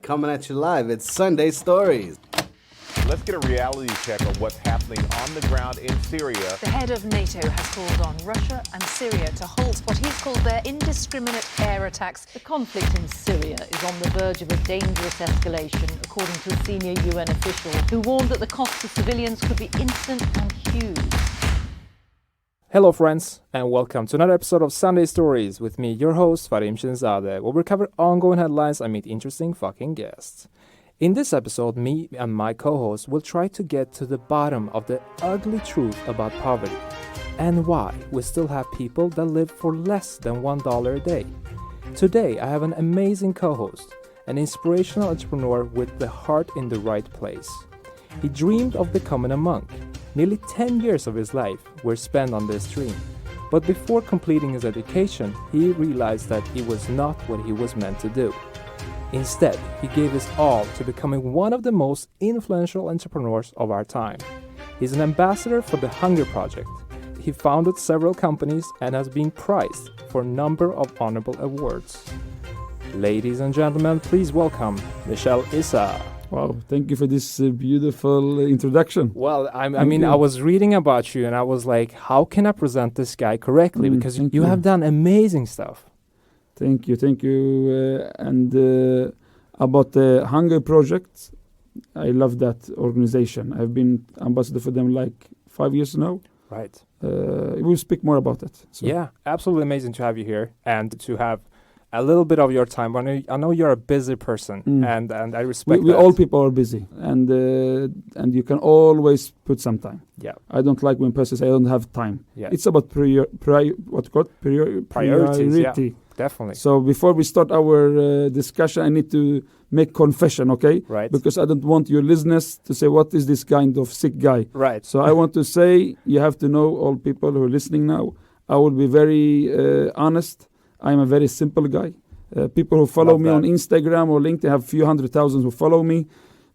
coming at you live. It's Sunday Stories. Let's get a reality check on what's happening on the ground in Syria. The head of NATO has called on Russia and Syria to halt what he's called their indiscriminate air attacks. The conflict in Syria is on the verge of a dangerous escalation, according to a senior UN official who warned that the cost to civilians could be instant and huge. Hello friends, and welcome to another episode of Sunday Stories with me, your host, Fahrim Shirinzade, where we cover ongoing headlines and meet interesting fucking guests. In this episode, me and my co-host will try to get to the bottom of the ugly truth about poverty and why we still have people that live for less than $1 a day. Today, I have an amazing co-host, an inspirational entrepreneur with the heart in the right place. He dreamed of becoming a monk. Nearly 10 years of his life were spent on this dream. But before completing his education, he realized that it was not what he was meant to do. Instead, he gave his all to becoming one of the most influential entrepreneurs of our time. He's an ambassador for the Hunger Project. He founded several companies and has been prized for a number of honorable awards. Ladies and gentlemen, please welcome Michel Issa. Wow, thank you for this beautiful introduction. Well, I was reading about you and I was like, how can I present this guy correctly? Because you have done amazing stuff. Thank you. And about the Hunger Project, I love that organization. I've been ambassador for them like 5 years now. Right. We'll speak more about it. So. Yeah, absolutely amazing to have you here and to have a little bit of your time. I know you're a busy person, and I respect we that. all people are busy, and you can always put some time. Yeah. I don't like when person say I don't have time. Yeah. It's about priority. Yeah, definitely. So before we start our discussion, I need to make confession, okay? Right. Because I don't want your listeners to say, what is this kind of sick guy? Right. So I want to say, you have to know, all people who are listening now, I will be very honest. I'm a very simple guy. People who follow me on Instagram or LinkedIn have a few 100,000 who follow me.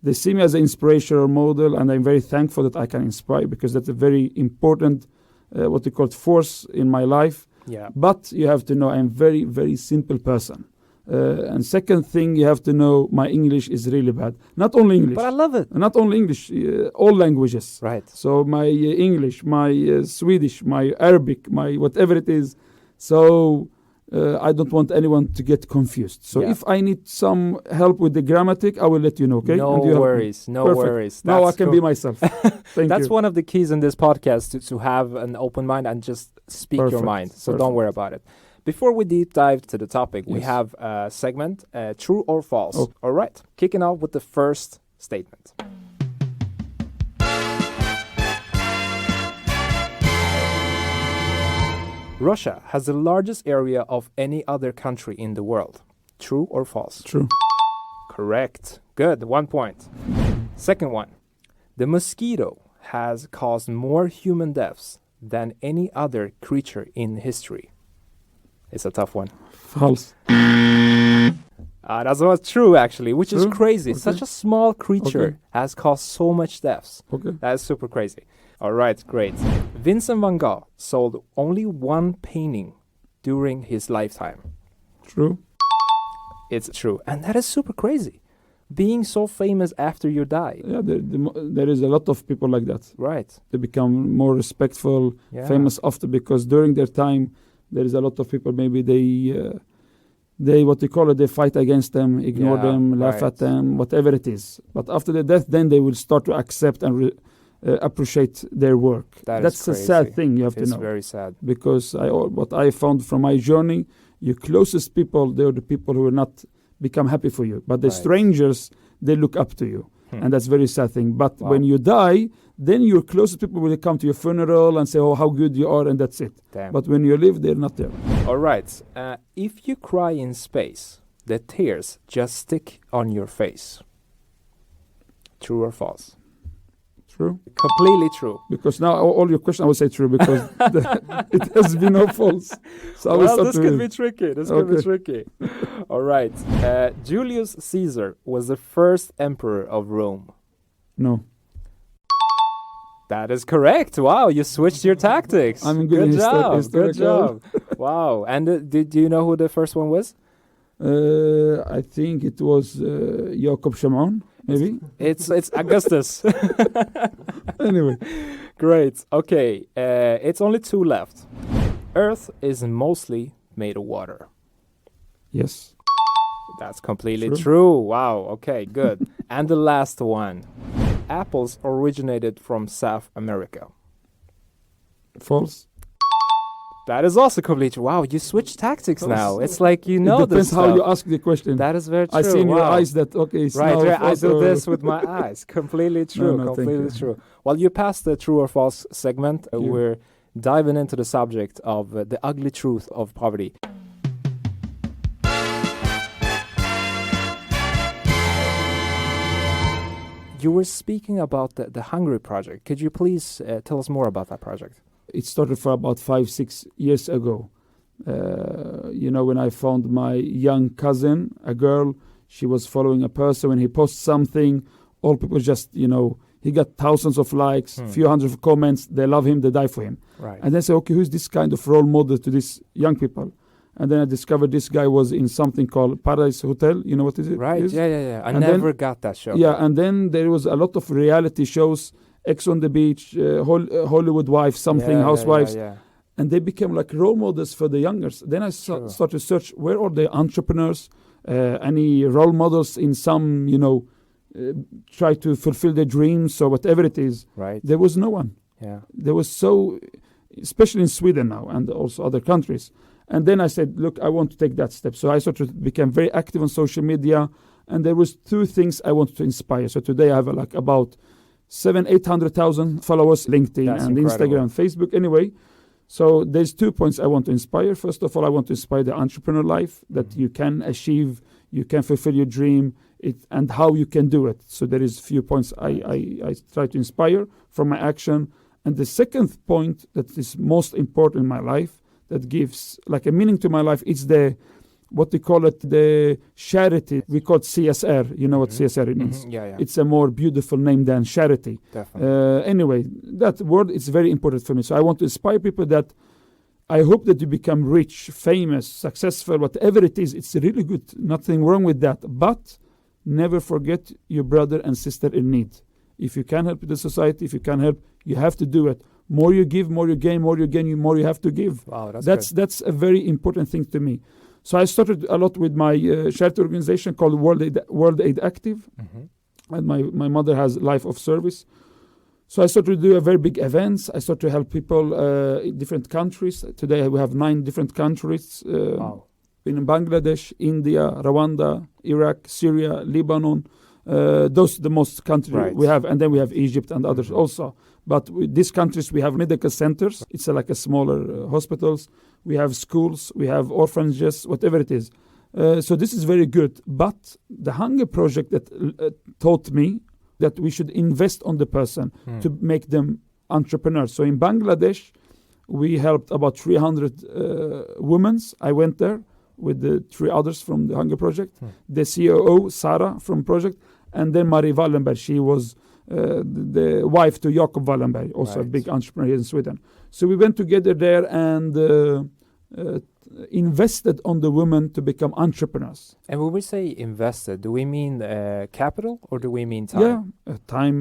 They see me as an inspirational model, and I'm very thankful that I can inspire because that's a very important, what you call force in my life. Yeah. But you have to know I'm very, very simple person. And second thing, you have to know my English is really bad. Not only English. But I love it. Not only English, all languages. Right. So my English, my Swedish, my Arabic, my whatever it is. So I don't want anyone to get confused. So if I need some help with the grammatic, I will let you know, okay? No worries. Now I can be myself. That's one of the keys in this podcast, to have an open mind and just speak your mind. So don't worry about it. Before we deep dive to the topic, we have a segment, true or false. Oh. All right, kicking off with the first statement. Russia has the largest area of any other country in the world. True or false? True. Correct. Good. 1 point. Second one. The mosquito has caused more human deaths than any other creature in history. It's a tough one. False. That's what's true, actually, which is crazy. Okay. Such a small creature has caused so much deaths. Okay. That is super crazy. All right, great. Vincent van Gogh sold only one painting during his lifetime. True. It's true. And that is super crazy. Being so famous after you die. Yeah, there is a lot of people like that. Right. They become more respectful, famous after, because during their time, there is a lot of people, maybe they what they call it, they fight against them, ignore them, laugh at them, whatever it is. But after the death, then they will start to accept and appreciate their work. That's a sad thing, you have to know. It's very sad. Because what I found from my journey, your closest people, they're the people who will not become happy for you. But the strangers, they look up to you. And that's a very sad thing. But when you die, then your closest people will come to your funeral and say, oh, how good you are, and that's it. Damn. But when you live, they're not there. All right. If you cry in space, the tears just stick on your face. True or false? True. Completely true. Because now all your questions, I will say true, because it has been no false. So this could be tricky. Could be tricky. All right. Julius Caesar was the first emperor of Rome. No. That is correct. Wow, you switched your tactics. I'm good job. Good historical. job. Wow. And do you know who the first one was? I think it was Jacob Shimon, maybe. It's Augustus. Anyway. Great. Okay. It's only two left. Earth is mostly made of water. Yes. That's completely true. Wow. Okay, good. And the last one. Apples originated from South America. False. That is also completely true. Wow, you switch tactics now. It's like you know it depends this how stuff. you ask the question. That is very true. I see in your Wow. eyes that, okay, it's now Right, I false do or- this with my eyes. Completely true. No, thank completely you. true. Well, you passed the true or false segment. Thank you. We're diving into the subject of the ugly truth of poverty. You were speaking about the Hungry Project. Could you please tell us more about that project? It started for about 5-6 years ago. When I found my young cousin, a girl, she was following a person. When he posts something, all people just, he got thousands of likes, few hundred of comments. They love him, they die for him. Right. And then say, okay, who's this kind of role model to these young people? And then I discovered this guy was in something called Paradise Hotel. You know what is it? Right, is? yeah. I And never then- got that show. Yeah, and then there was a lot of reality shows, Ex on the Beach, Hollywood Wife, something, Housewives. Yeah. And they became like role models for the youngers. Then I Sure. started to search, where are the entrepreneurs, any role models in some, try to fulfill their dreams or whatever it is. Right. There was no one. Yeah. There was so, especially in Sweden now and also other countries. And then I said, look, I want to take that step. So I sort of became very active on social media. And there was two things I wanted to inspire. So today I have like about 700,000-800,000 followers, LinkedIn That's and incredible. Instagram, Facebook. Anyway, so there's 2 points I want to inspire. First of all, I want to inspire the entrepreneur life that you can achieve, you can fulfill your dream, and how you can do it. So there is few points I try to inspire from my action. And the second point that is most important in my life, that gives like a meaning to my life, is what they call it, the charity. We call it CSR. You know what CSR means? Yeah. It's a more beautiful name than charity. Definitely. Anyway, that word is very important for me. So I want to inspire people that I hope that you become rich, famous, successful, whatever it is. It's really good. Nothing wrong with that. But never forget your brother and sister in need. If you can help the society, if you can help, you have to do it. More you give, more you gain, more you have to give. Wow, That's a very important thing to me. So I started a lot with my charity organization called World Aid Active. And my mother has Life of Service. So I started to do a very big events. I started to help people in different countries. Today we have 9 different countries. Wow. In Bangladesh, India, Rwanda, Iraq, Syria, Lebanon. Those are the most countries Right. we have. And then we have Egypt and others also. But with these countries, we have medical centers. It's like a smaller hospitals. We have schools. We have orphanages, whatever it is. So this is very good. But the Hunger Project that taught me that we should invest on the person to make them entrepreneurs. So in Bangladesh, we helped about 300 women. I went there with the 3 others from the Hunger Project. The COO, Sarah, from project. And then Marie Wallenberg. She was the wife to Jacob Wallenberg, also a big entrepreneur here in Sweden. So we went together there and invested on the women to become entrepreneurs. And when we say invested, do we mean capital or do we mean time? Yeah, time,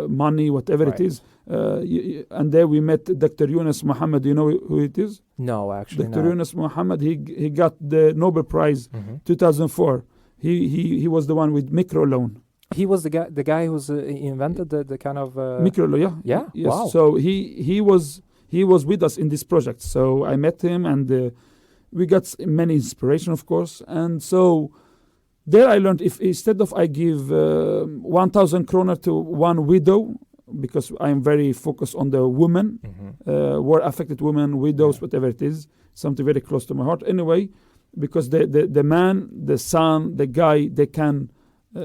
money, whatever it is. And there we met Dr. Yunus Muhammad. You know who it is? No, actually Dr. not. Yunus Muhammad, he got the Nobel Prize 2004. He was the one with microloan. He was the guy who's invented the kind of Microloan, yeah. Yeah? Yes. Wow. So he was with us in this project. So I met him and we got many inspiration, of course. And so there I learned if instead of I give 1,000 kroner to one widow, because I'm very focused on the women, war affected women, widows, whatever it is, something very close to my heart. Anyway, because the man, the son, the guy, they can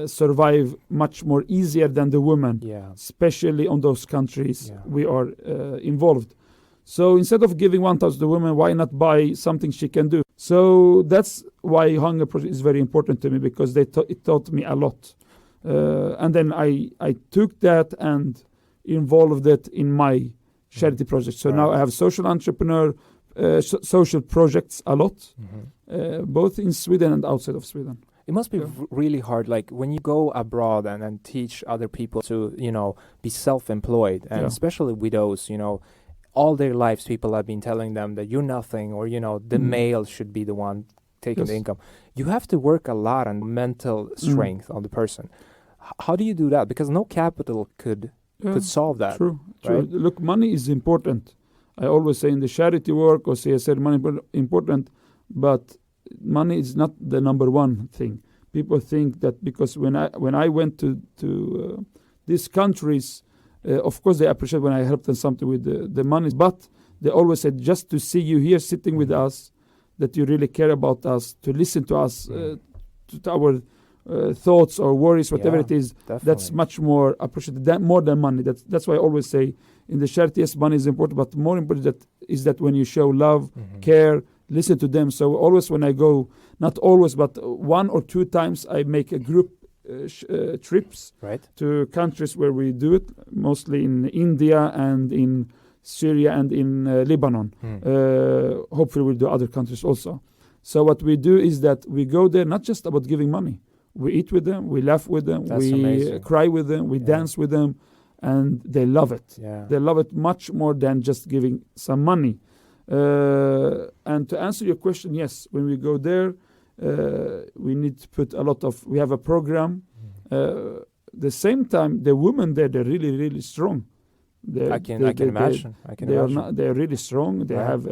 survive much more easier than the woman, especially on those countries we are involved. So instead of giving 1,000 to the woman, why not buy something she can do? So that's why Hunger Project is very important to me, because it taught me a lot. And then I took that and involved it in my charity project. So now I have social entrepreneur, social projects a lot, both in Sweden and outside of Sweden. It must be really hard, like when you go abroad and teach other people to, be self-employed, and especially widows, all their lives people have been telling them that you're nothing, or, the male should be the one taking the income. You have to work a lot on mental strength of the person. How do you do that? Because no capital could solve that. True. Right? Look, money is important. I always say in the charity work or CSR, money is important, but money is not the number one thing. People think that because when I went to these countries, of course they appreciate when I help them something with the money, but they always said just to see you here sitting with us, that you really care about us, to listen to us, to our thoughts or worries, whatever it is, definitely. That's much more appreciated, more than money. That's why I always say in the charity, yes, money is important, but more important is that when you show love, care, listen to them. So always when I go, not always, but 1 or 2 times I make a group trips to countries where we do it, mostly in India and in Syria and in Lebanon. Hopefully we'll do other countries also. So what we do is that we go there not just about giving money. We eat with them, we laugh with them, we amazing. Cry with them, we dance with them, and they love it. Yeah. They love it much more than just giving some money. And to answer your question, yes, when we go there, we need to put we have a program. The same time, the women there, they're really, really strong. I can imagine. They're really strong. They have,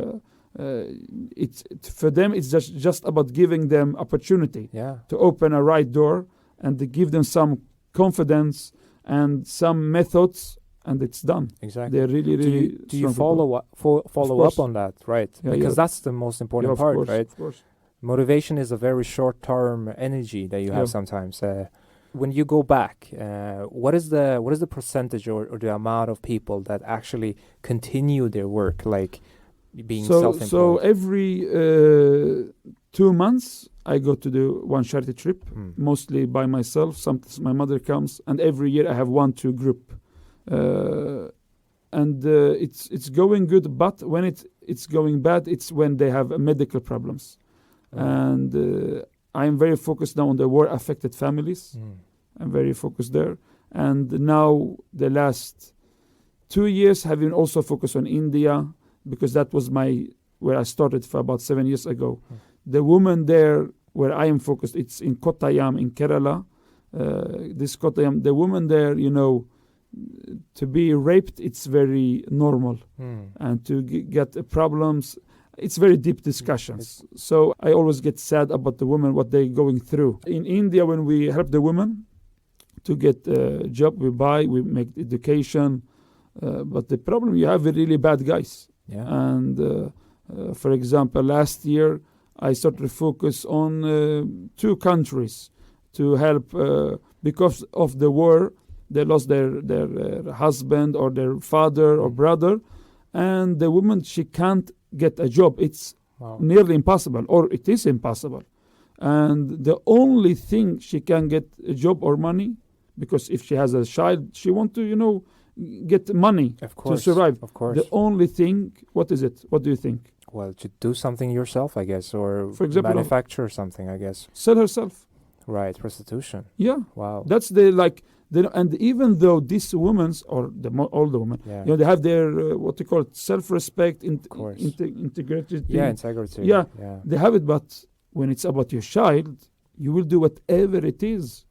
for them, it's just about giving them opportunity to open a right door and to give them some confidence and some methods, and it's done. Exactly. They're really, really do you follow up on that, right? Yeah, because that's the most important part, course, right? Of course. Motivation is a very short-term energy that you have sometimes. When you go back, what is the percentage or the amount of people that actually continue their work, like being self-employed? So every 2 months, I go to do one charity trip, mostly by myself. Sometimes my mother comes, and every year I have 1-2 group. And it's going good, but when it's going bad, it's when they have medical problems. And I'm very focused now on the war-affected families. I'm very focused there. And now the last 2 years have been also focused on India, because that was where I started for about 7 years ago. The woman there, where I am focused, it's in Kottayam in Kerala. This Kottayam, the woman there, to be raped, it's very normal. And to get problems, it's very deep discussions. So I always get sad about the women, what they're going through. In India, when we help the women to get a job, we make education. But the problem, you have really bad guys. Yeah. And for example, last year, I started to focus on 2 countries to help because of the war. They lost their husband or their father or brother, and the woman, she can't get a job. It's nearly impossible, or it is impossible. And the only thing she can get a job or money, because if she has a child, she want to, get money to survive. Of course. The only thing, what is it? What do you think? Well, to do something yourself, I guess, or for example, manufacture something, I guess. Sell herself. Right, prostitution. Yeah. Wow. That's and even though these women, or all the women, they have their what you call it, self-respect, integrity. Integrity. Yeah, they have it. But when it's about your child, you will do whatever it is,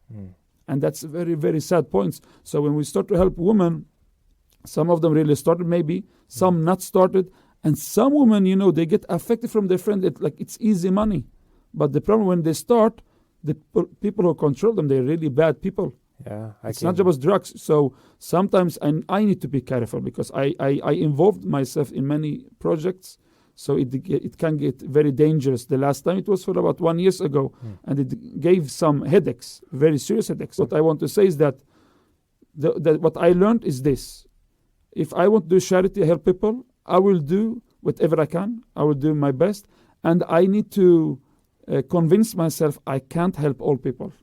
and that's very, very sad points. So when we start to help women, some of them really started, maybe some not started, and some women, they get affected from their friend. It's easy money, but the problem when they start, the people who control them, they're really bad people. Yeah, it's not just drugs. So sometimes I need to be careful, because I involved myself in many projects. So it can get very dangerous. The last time it was for about 1 year ago, and it gave some headaches, very serious headaches. What I want to say is that what I learned is this: if I want to do charity, help people, I will do whatever I can. I will do my best, and I need to convince myself I can't help all people.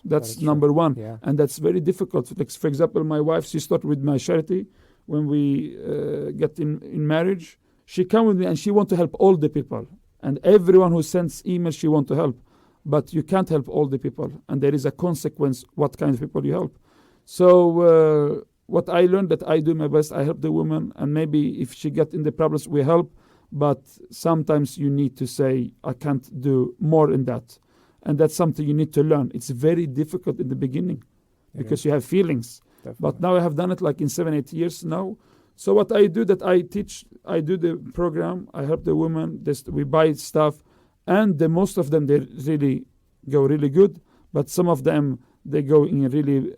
That's number one. Yeah. And that's very difficult. Like, for example, my wife, she started with my charity when we get in marriage. she come with me and she want to help all the people. And everyone who sends emails, she want to help. But you can't help all the people. And there is a consequence what kind of people you help. So what I learned that I do my best, I help the woman. And maybe if she get in the problems, we help. But sometimes you need to say, I can't do more in that. And that's something you need to learn. It's very difficult in the beginning because you have feelings. Definitely. But now I have done it like in 7-8 years now. So what I do that I teach, I do the program, I help the women, we buy stuff, and most of them, they really go really good, but some of them, they go in really,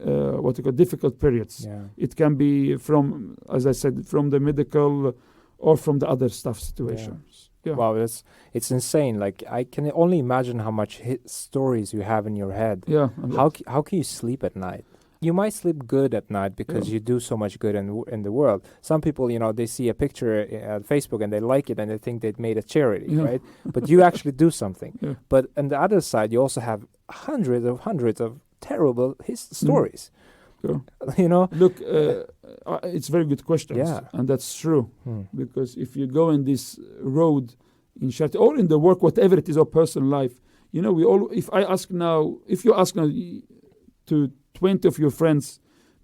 difficult periods. Yeah. It can be from, as I said, from the medical or from the other stuff situations. Yeah. Wow, it's insane. Like, I can only imagine how much stories you have in your head. Yeah. How can you sleep at night? You might sleep good at night because you do so much good in the world. Some people, they see a picture at Facebook and they like it and they think they've made a charity, right? But you actually do something. Yeah. But on the other side, you also have hundreds of terrible stories. Yeah. Look, it's very good questions, and that's true. Because if you go in this road in charity or in the work, whatever it is, or personal life, if you ask now to 20 of your friends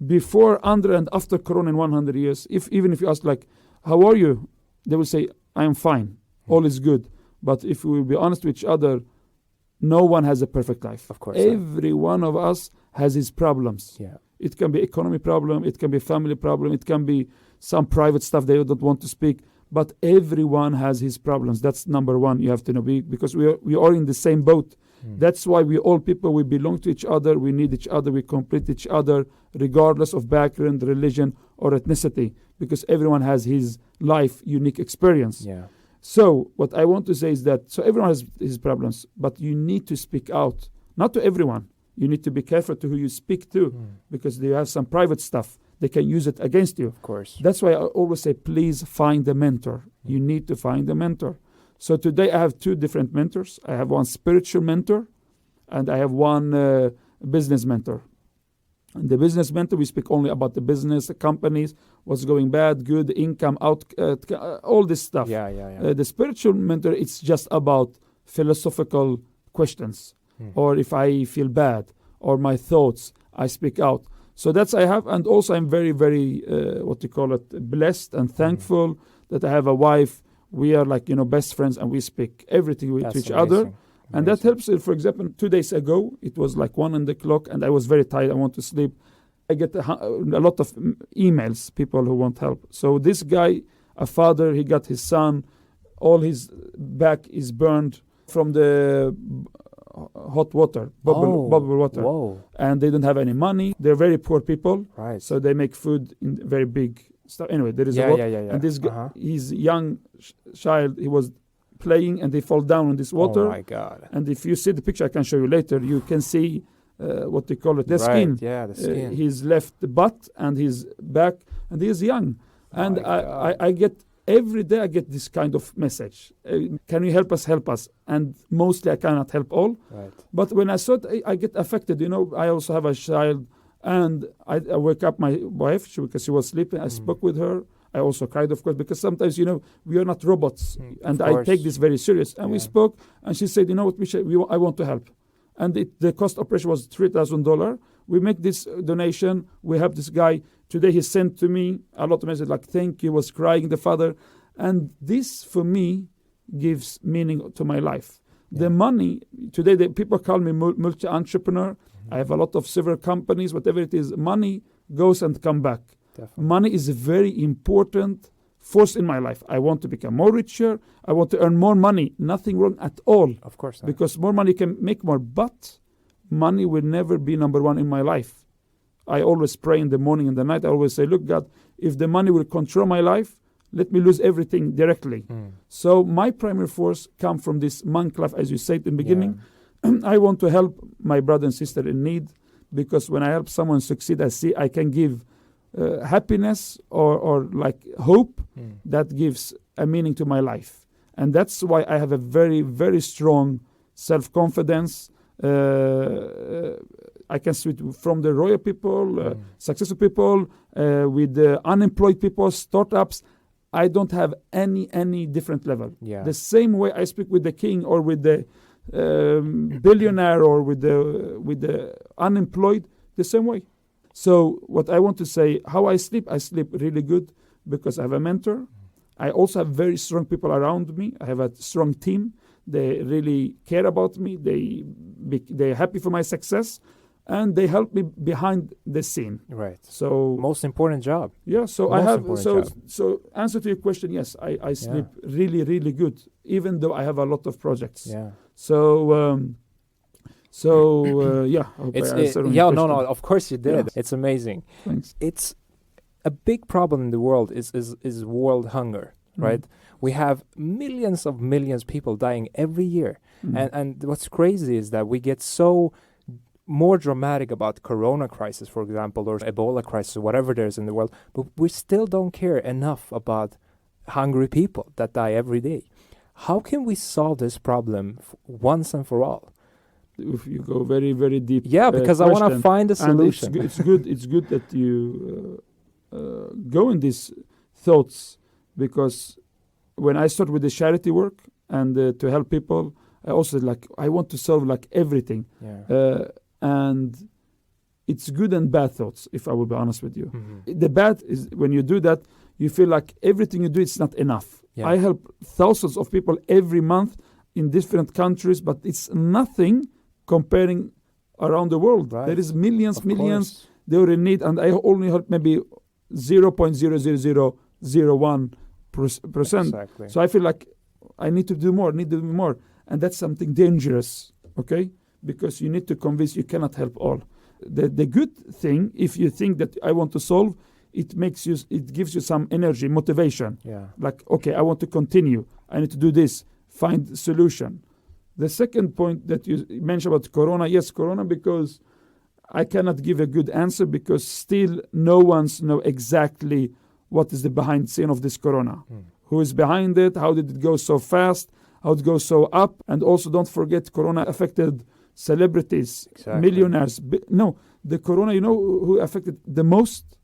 before, under, and after Corona in 100 years, even if you ask like, how are you? They will say, I am fine. All is good. But if we will be honest with each other, no one has a perfect life. Of course. Every one of us has his problems. Yeah. It can be economy problem. It can be family problem. It can be some private stuff they don't want to speak. But everyone has his problems. That's number one. You have to know, because we are in the same boat. That's why we belong to each other, we need each other, we complete each other, regardless of background, religion, or ethnicity, because everyone has his life unique experience. Yeah. So what I want to say is that, so everyone has his problems, but you need to speak out, not to everyone. You need to be careful to who you speak to, because they have some private stuff. They can use it against you. Of course. That's why I always say, please find a mentor. You need to find a mentor. So today I have two different mentors. I have one spiritual mentor and I have one business mentor. And the business mentor, we speak only about the business, the companies, what's going bad, good, income, all this stuff. Yeah. The spiritual mentor, it's just about philosophical questions. Or if I feel bad or my thoughts, I speak out. So that's I have. And also I'm very, very, blessed and thankful that I have a wife. We are like, best friends, and we speak everything with each other. And that helps. For example, 2 days ago, it was like 1 o'clock, and I was very tired. I want to sleep. I get a lot of emails, people who want help. So this guy, a father, he got his son, all his back is burned from the hot water, bubble water. Whoa. And they don't have any money. They're very poor people. Right. So they make food in very big stuff. Anyway, there is a water. And this guy, his young child, he was playing and they fall down in this water. Oh my God. And if you see the picture, I can show you later, you can see the skin. Yeah, the skin. His left butt and his back, and he is young. And I get, every day I get this kind of message. Can you help us? Help us. And mostly I cannot help all. Right. But when I saw it, I get affected. I also have a child. And I wake up my wife because she was sleeping. I spoke with her. I also cried, of course, because sometimes, we are not robots. And I take this very serious. And we spoke, and she said, you know what, Michel, I want to help. And the cost operation was $3,000. We make this donation. We have this guy. Today he sent to me a lot of messages like, thank you, was crying, the father. And this, for me, gives meaning to my life. Yeah. The money, today people call me multi-entrepreneur. I have a lot of several companies, whatever it is. Money goes and come back. Definitely. Money is a very important force in my life. I want to become more richer. I want to earn more money. Nothing wrong at all. Of course not. Because more money can make more. But money will never be number one in my life. I always pray in the morning and the night. I always say, look, God, if the money will control my life, let me lose everything directly. So my primary force comes from this monk life, as you said in the beginning. Yeah. I want to help my brother and sister in need, because when I help someone succeed, I see I can give happiness or like hope that gives a meaning to my life. And that's why I have a very, very strong self-confidence. I can switch from the royal people, successful people, with the unemployed people, startups. I don't have any different level. Yeah. The same way I speak with the king or with the billionaire or with the unemployed, the same way. So what I want to say, how I sleep really good because I have a mentor. I also have very strong people around me. I have a strong team. They really care about me. They're happy for my success, and they help me behind the scene. Right. So Most important job. yeah. So Most I have important job. so answer to your question. Yes, I sleep really good, even though I have a lot of projects. Yeah. So yeah. I hope I answered your question. Of course you did. Yeah. It's amazing. Thanks. It's a big problem in the world is world hunger, right? We have millions of people dying every year. And what's crazy is that we get so more dramatic about corona crisis, for example, or Ebola crisis, or whatever there is in the world, but we still don't care enough about hungry people that die every day. How can we solve this problem once and for all? If you go very, very deep. Yeah, because I want to question, find a and solution. It's good that you go in these thoughts, because when I start with the charity work and to help people, I also I want to solve everything. Yeah. And it's good and bad thoughts, if I will be honest with you. Mm-hmm. The bad is when you do that, you feel like everything you do is not enough. Yeah. I help thousands of people every month in different countries, but it's nothing comparing around the world. Right. There is millions. Of course. They are in need, and I only help maybe 0.00001%. Exactly. So I feel like I need to do more, and that's something dangerous, okay? Because you need to convince, you cannot help all. The good thing, if you think that I want to solve, it gives you some energy, motivation. Yeah. Like, okay, I want to continue. I need to do this, find solution. The second point that you mentioned about Corona, yes, Corona, because I cannot give a good answer because still no one's know exactly what is the behind scene of this Corona. Who is behind it? How did it go so fast? How did it go so up? And also don't forget Corona affected celebrities, millionaires. The Corona, you know who affected the most?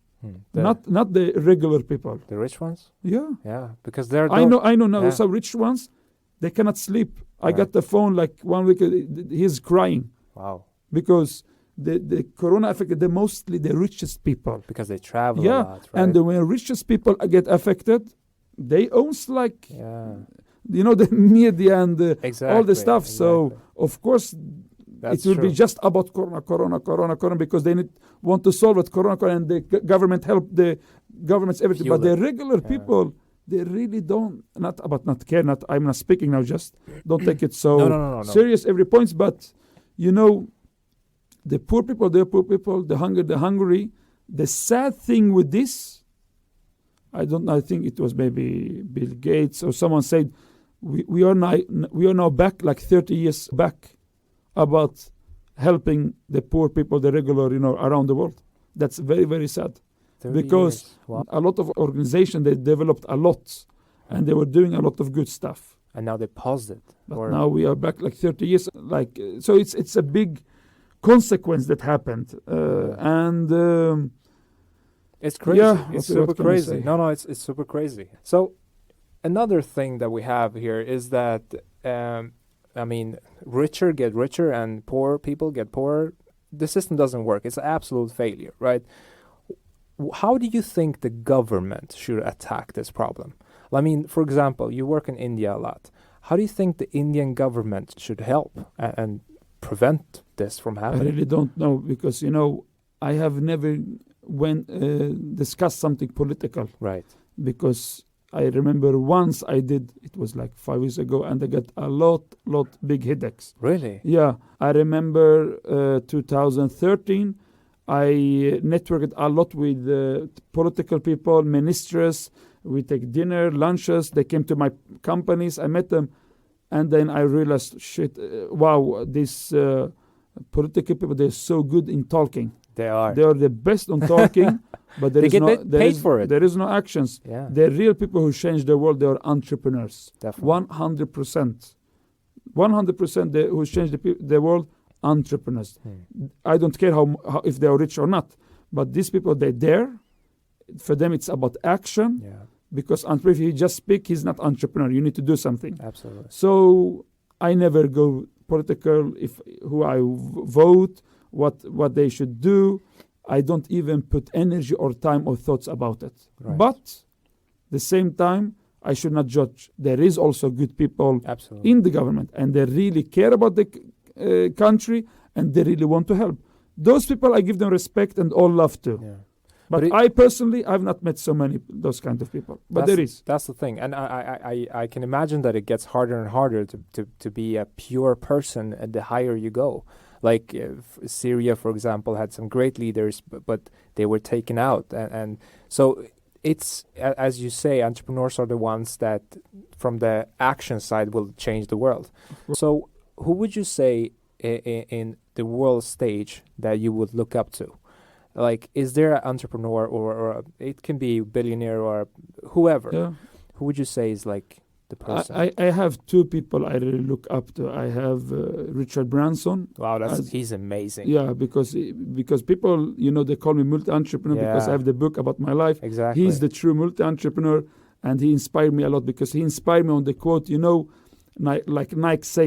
Not the regular people. The rich ones? Yeah. Yeah, because they're... I know now. Yeah. Some rich ones, they cannot sleep. I Right. got the phone 1 week, he's crying. Wow. Because the Corona affected mostly the richest people. Because they travel a Yeah, lot, right? and when richest people get affected, they owns Yeah. the media and all Exactly, the stuff. So exactly. of course That's it will true. be just about Corona, because they want to solve it, Corona, and the government help the governments everything. Fuel But the it. regular people, they really don't, not care. I'm not speaking now. Just don't take it so No. serious every point. But the poor people, the hungry. The sad thing with this, I think it was maybe Bill Gates or someone said, we are now back 30 years back about helping the poor people, the regular, around the world. That's very, very sad. 30 Because years. Wow. a lot of organizations, they developed a lot and they were doing a lot of good stuff. And now they paused it. But now we are back 30 years. So it's a big consequence that happened. And it's crazy. yeah, It's what super can I crazy. say? No, it's super crazy. So another thing that we have here is that, richer get richer and poor people get poorer. The system doesn't work. It's an absolute failure, right? How do you think the government should attack this problem? For example, you work in India a lot. How do you think the Indian government should help and prevent this from I happening? really don't know because, I have never discussed something political. Right. Because I remember once I did, it was 5 years ago, and I got a lot big headaches. Really? Yeah. I remember 2013, I networked a lot with political people, ministers. We take dinner, lunches. They came to my companies. I met them. And then I realized, wow, these political people, they're so good in talking. They are. They are the best on talking, but there is for it. There is no actions. Yeah. The real people who change the world, they are entrepreneurs. Definitely. 100%. 100% who change the world, entrepreneurs. I don't care how if they are rich or not, but these people, they're there. For them, it's about action. Yeah. because if he just speak, he's not entrepreneur. You need to do something. Absolutely. So I never go political. Who I vote, what they should do. I don't even put energy or time or thoughts about it. Right. But the same time, I should not judge. There is also good people Absolutely. in the government, and they really care about the country, and they really want to help. Those people, I give them respect and all love to. Yeah. But But I personally, I've not met so many those kind of people. But there is. That's the thing, and I can imagine that it gets harder and harder to be a pure person the higher you go. Like Syria, for example, had some great leaders, but they were taken out, and so it's as you say, entrepreneurs are the ones that, from the action side, will change the world. So, who would you say in the world stage that you would look up to? Like, is there an entrepreneur, or it can be billionaire or whoever? Yeah. Who would you say is like the person? I have two people I really look up to. I have Richard Branson. Wow, he's amazing. Yeah, because people, they call me multi-entrepreneur because I have the book about my life. Exactly. He's the true multi-entrepreneur, and he inspired me a lot because he inspired me on the quote, like Nike say,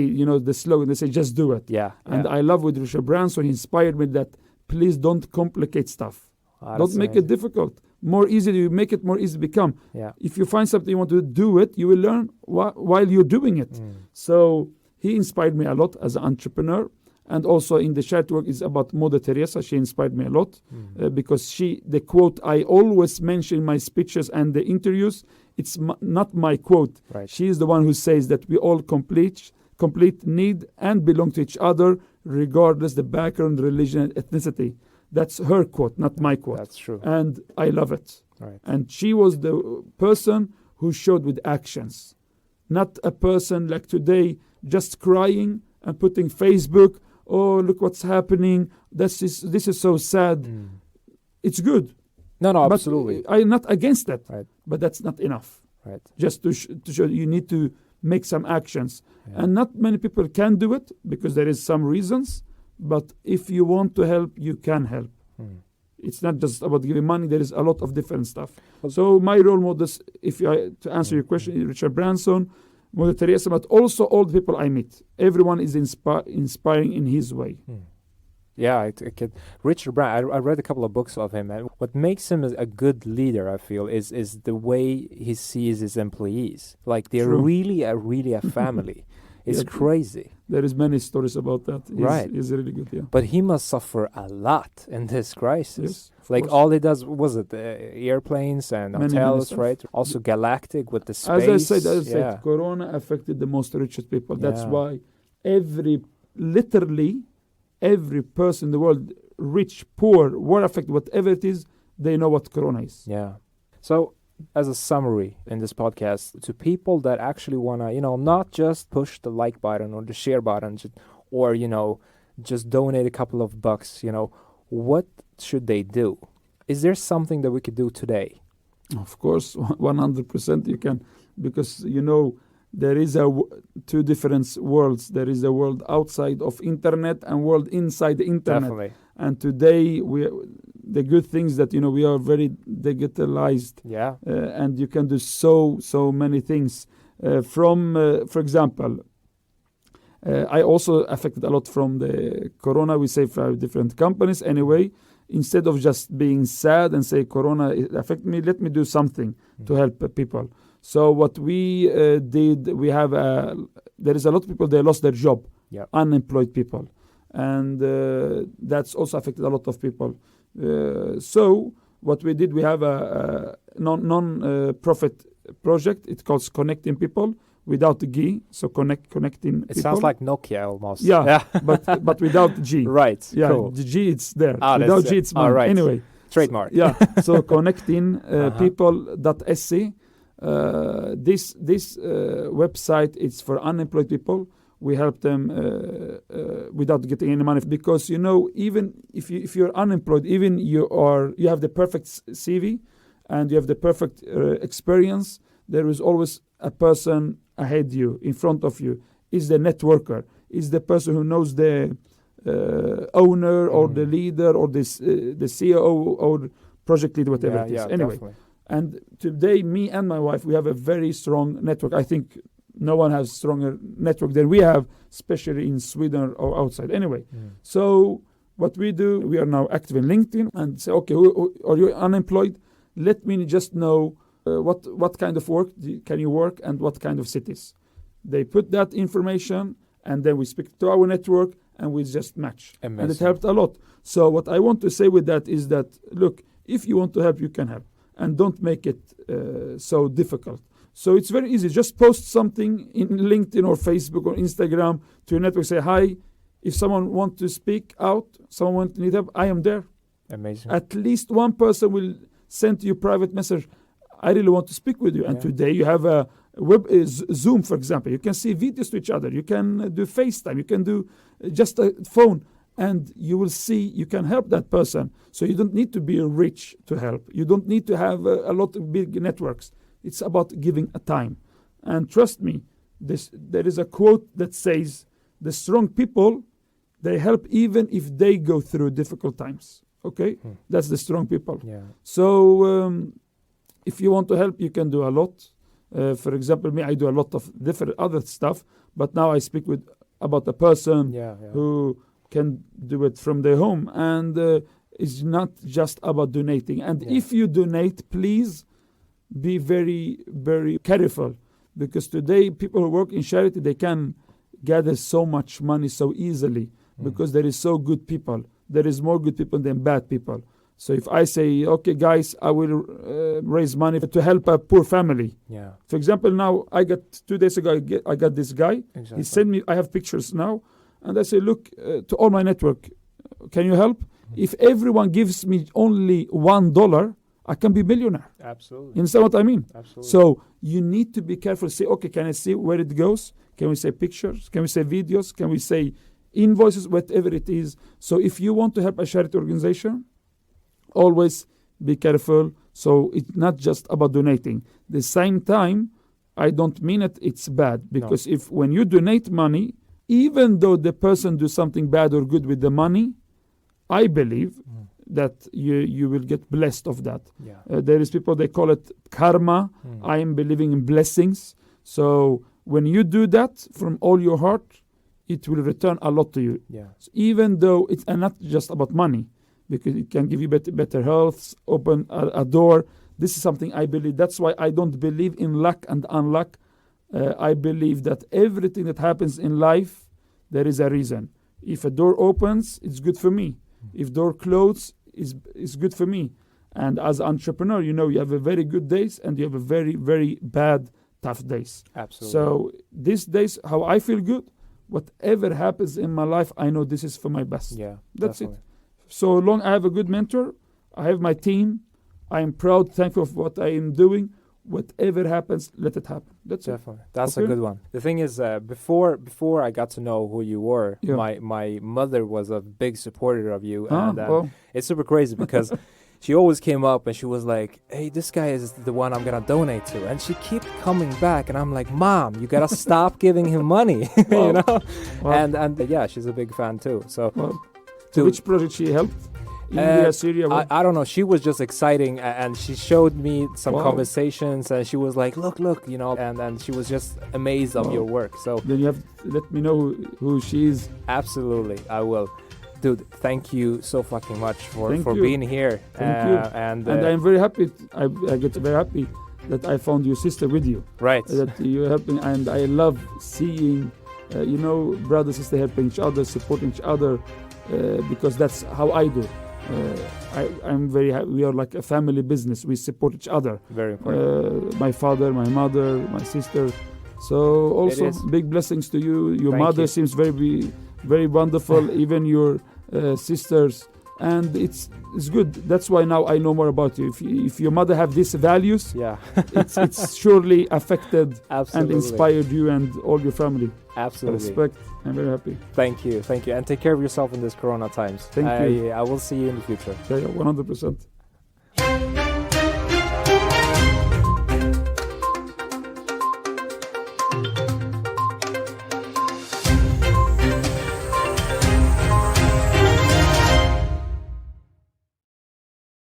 the slogan, they say, just do it. Yeah. And I love with Richard Branson, he inspired me that please don't complicate stuff. Don't make it difficult. More easy, you make it more easy to become. Yeah. If you find something you want to do it, you will learn while you're doing it. So he inspired me a lot as an entrepreneur. And also in the charity work is about Mother Teresa. She inspired me a lot because the quote I always mention in my speeches and the interviews, it's not my quote. Right. She is the one who says that we all complete need and belong to each other, regardless the background, religion, and ethnicity. That's her quote, not my quote. That's true. And I love it. Right. And she was the person who showed with actions, not a person like today just crying and putting Facebook, oh, look what's happening. This is so sad. It's good. No, But absolutely. I'm not against that. Right. But that's not enough. Right. Just to show you need to make some actions. Yeah. And not many people can do it because there is some reasons. But if you want to help, you can help. It's not just about giving money. There is a lot of different stuff. So my role models, to answer your question, is Richard Branson, Mother Teresa, but also all the people I meet. Everyone is inspiring in his way. Yeah, I can. Richard Branson, I read a couple of books of him, and what makes him a good leader, I feel, is the way he sees his employees. Like, they're True. really a family. It's crazy. There is many stories about that. He's really good, yeah. But he must suffer a lot in this crisis. Yes, like, course. all he does, was it airplanes and Many hotels, stuff. right? Also Galactic with the space. As I said, Corona affected the most richest people. That's Yeah. why literally every person in the world, rich, poor, war affected, whatever it is, they know what Corona is. Yeah. So, as a summary in this podcast, to people that actually want to, not just push the like button or the share button, or, just donate a couple of bucks, what should they do? Is there something that we could do today? Of course, 100% you can, because, there is two different worlds. There is a world outside of internet and world inside the internet. Definitely. And today, the good things that, we are very digitalized. Yeah. And you can do so many things. For example, I also affected a lot from the Corona. We say 5 different companies. Anyway, instead of just being sad and say Corona affected me, let me do something to help people. So what we did, we have there is a lot of people, they lost their job, unemployed people. And that's also affected a lot of people. So what we did, we have a non-profit project. It's called Connecting People without the G. So connecting people. It sounds like Nokia almost. Yeah. but without G. Right. Yeah, Cool. the G, it's there. Ah, without G, it's mine. right. Anyway. Trademark. Yeah. So connecting people.sc. This website is for unemployed people. We help them without getting any money, because even if you're unemployed, even you have the perfect CV and you have the perfect experience, there is always a person ahead you, in front of you. Is the networker, is the person who knows the owner or the leader or the CEO or project leader, whatever it is. Anyway. Definitely. And today, me and my wife, we have a very strong network. I think no one has stronger network than we have, especially in Sweden or outside. Anyway, so what we do, we are now active in LinkedIn and say, okay, are you unemployed? Let me just know what kind of work can you work and what kind of cities. They put that information and then we speak to our network and we just match. Amazing. And it helped a lot. So what I want to say with that is that, look, if you want to help, you can help. And don't make it so difficult. So it's very easy. Just post something in LinkedIn or Facebook or Instagram to your network. Say, hi, if someone wants to speak out, someone need help, I am there. Amazing. At least one person will send you a private message. I really want to speak with you. And today you have a Zoom, for example. You can see videos to each other. You can do FaceTime. You can do just a phone. And you will see you can help that person. So you don't need to be rich to help. You don't need to have a lot of big networks. It's about giving a time. And trust me, there is a quote that says, the strong people, they help even if they go through difficult times. Okay? That's the strong people. Yeah. So if you want to help, you can do a lot. For example, me, I do a lot of different other stuff. But now I speak about a person who can do it from their home. And it's not just about donating. And if you donate, please be very, very careful. Because today, people who work in charity, they can gather so much money so easily. Because there is so good people. There is more good people than bad people. So if I say, okay, guys, I will raise money to help a poor family. Yeah. For example, now I got 2 days ago, I got this guy. Exactly. He sent me, I have pictures now. And I say, look, to all my network, can you help? If everyone gives me only $1, I can be millionaire. Absolutely. You understand what I mean? Absolutely. So you need to be careful. Say, okay, can I see where it goes? Can we say pictures? Can we say videos? Can we say invoices? Whatever it is. So if you want to help a charity organization, always be careful. So it's not just about donating. The same time, I don't mean it's bad. Because if when you donate money, even though the person do something bad or good with the money, I believe that you will get blessed of that. Yeah. There is people, they call it karma. I am believing in blessings. So when you do that from all your heart, it will return a lot to you. Yeah. So even though it's not just about money, because it can give you better health, open a door. This is something I believe. That's why I don't believe in luck and unluck. I believe that everything that happens in life, there is a reason. If a door opens, it's good for me. If door closes, it's good for me. And as an entrepreneur, you have a very good days and you have a very, very bad, tough days. Absolutely. So these days, how I feel good, whatever happens in my life, I know this is for my best. Yeah, That's definitely. it. So long I have a good mentor, I have my team, I am proud, thankful for what I am doing. Whatever happens, let it happen. That's Definitely. That's Okay. a good one. The thing is, before I got to know who you were, my mother was a big supporter of you. And well. it's super crazy because she always came up and she was like, hey, this guy is the one I'm going to donate to. And she kept coming back. And I'm like, Mom, you got to stop giving him money. You know? And yeah, she's a big fan too. So, which project she helped? India, Syria? I don't know. She was just exciting, and she showed me some conversations, and she was like, look, and she was just amazed of your work. So then you have to let me know who she is. Absolutely, I will. Dude, thank you so fucking much for you. being here. Thank you. And I'm very happy. I get very happy that I found your sister with you. Right. That you're helping, and I love seeing, brother, sister helping each other, supporting each other, because that's how I do. I'm very happy. We are like a family business. We support each other. Very important. My father, my mother, my sister. So also big blessings to you. Your mother seems very, very wonderful. Even your sisters, and it's good. That's why now I know more about you. If your mother have these values, it's surely affected and inspired you and all your family. Absolutely. Respect. I'm very happy. Thank you, and take care of yourself in this Corona times. Thank you. I will see you in the future. Yeah, 100%.